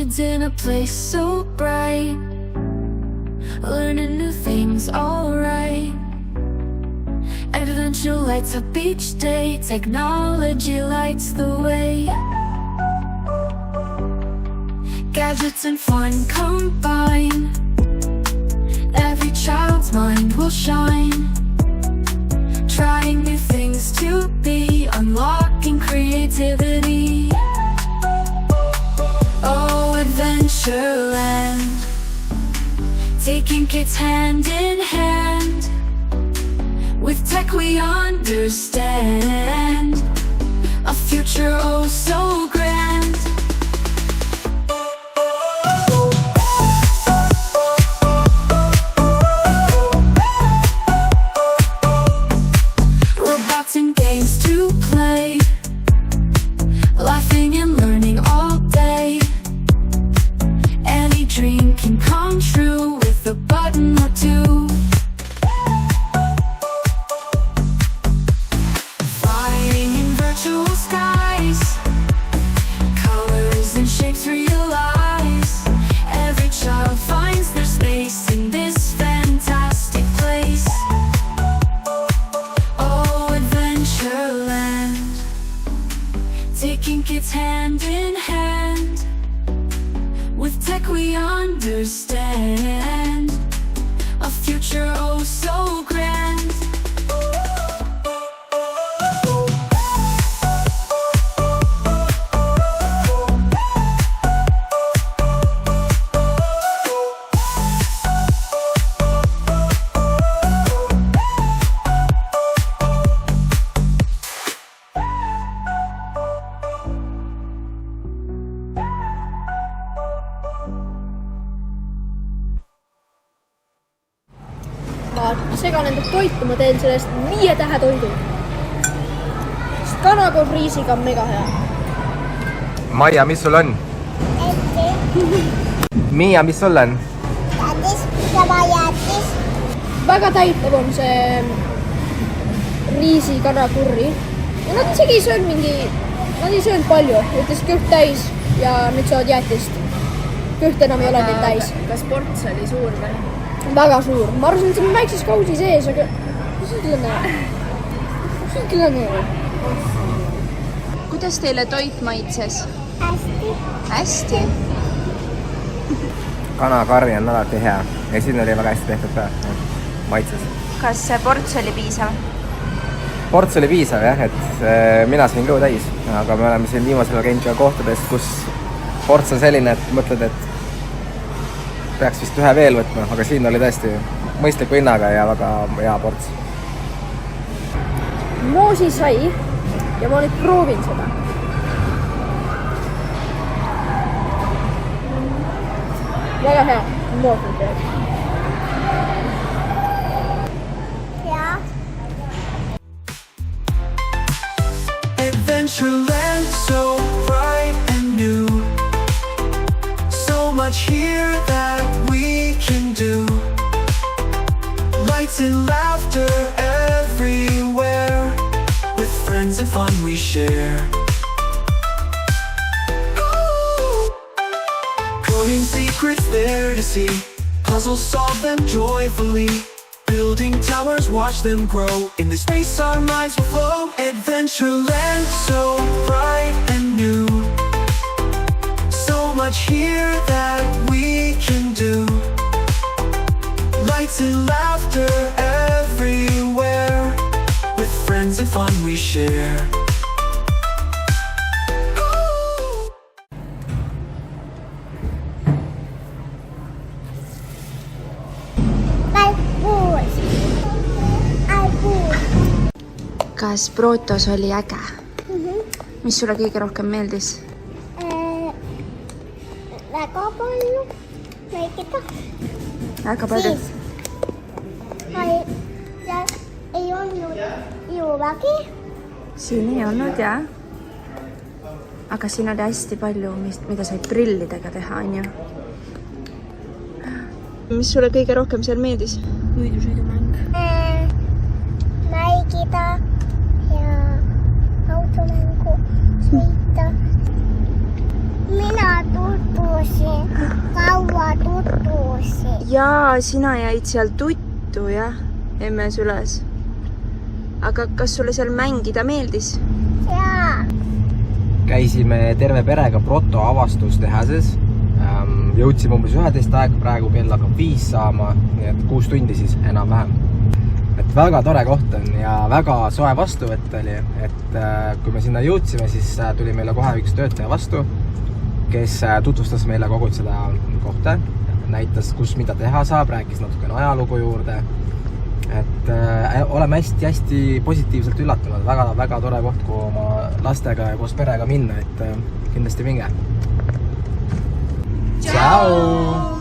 kids in a place so bright, learning new things, alright. Adventure lights up each day, technology lights the way. Gadgets and fun combine, every child's mind will shine. Trying new things to be, unlocking creativity. Oh, Adventureland, taking kids hand in hand. With tech we understand a future oh so grand. Robots and games to play, laughing and learning all day. Any dream can come true with a button or two. Flying in virtual skies, colors and shapes realize. Every child finds their space in this fantastic place. Oh, Adventureland, taking kids hand in hand. With tech we understand a future oh so grand. Ma segan endab toitu, ma teen sellest 5 tähe toidu. Sest kanakool riisiga on mega hea. Maia, mis sul on? Miia, mis sul on? Väga täitav on see riisikanakurri. Ja nad isegi ei söönud nad ei söönud palju. Ütles kõht täis ja nüüd saavad jäätist. Kõht enam ei ole neil täis. Kas ports oli suur või? Väga suur. Ma arvasin, et see on väikses kausi sees, aga süklane. Kuidas teile toit maitses? Hästi. Kanakarri on alati hea ja siin oli väga hästi tehtud ka, maitses. Kas see ports oli piisav? Ports oli piisav jah, et mina sain kõhu täis, aga me oleme siin viimasel käinud ka kohtadest, kus ports on selline, et mõtled, et peaks vist ühe veel võtma, aga siin oli tõesti mõistliku hinnaga ja väga hea ports. Moosi sai ja ma nüüd proovin seda. Väga hea. Moosi teeb. Adventureland, so bright and new. So much here that we can do. Lights and laughter everywhere. With friends and fun we share. Coding secrets there to see. Puzzles, solve them joyfully. Building towers, watch them grow. In this space our minds will flow. Adventureland, so bright and new. So much here that we can do. Lights and laughter everywhere. With friends and fun we share. Kas Protos oli äge? Mis sulle kõige rohkem meeldis? Väga palju väiketa. Väga palju? Ei olnud juuragi. Siin ei olnud, jah. Aga siin oli hästi palju, mida sai prillidega teha, on ju? Mis sulle kõige rohkem seal meeldis? Võidusõidumäng. Mäigida ja automängu sõita. Mina tutvusin jaa, sina jäid seal tuttu, jah, emmes üles. Aga kas sulle seal mängida meeldis? Jaa. Käisime terve perega Proto avastustehases. Jõudsime umbes 11 aega, praegu kell hakkab 5 saama, nii et 6 tundi siis enam-vähem. Et väga tore koht on ja väga soe vastuvõtt oli, et kui me sinna jõudsime, siis tuli meile kohe üks töötaja vastu, kes tutvustas meile kogu seda kohta, näitas, kus mida teha saab, rääkis natukene ajalugu juurde. Et oleme hästi positiivselt üllatunud, väga tore koht, kuhu oma lastega ja koos perega minna, et kindlasti minge. Ciao!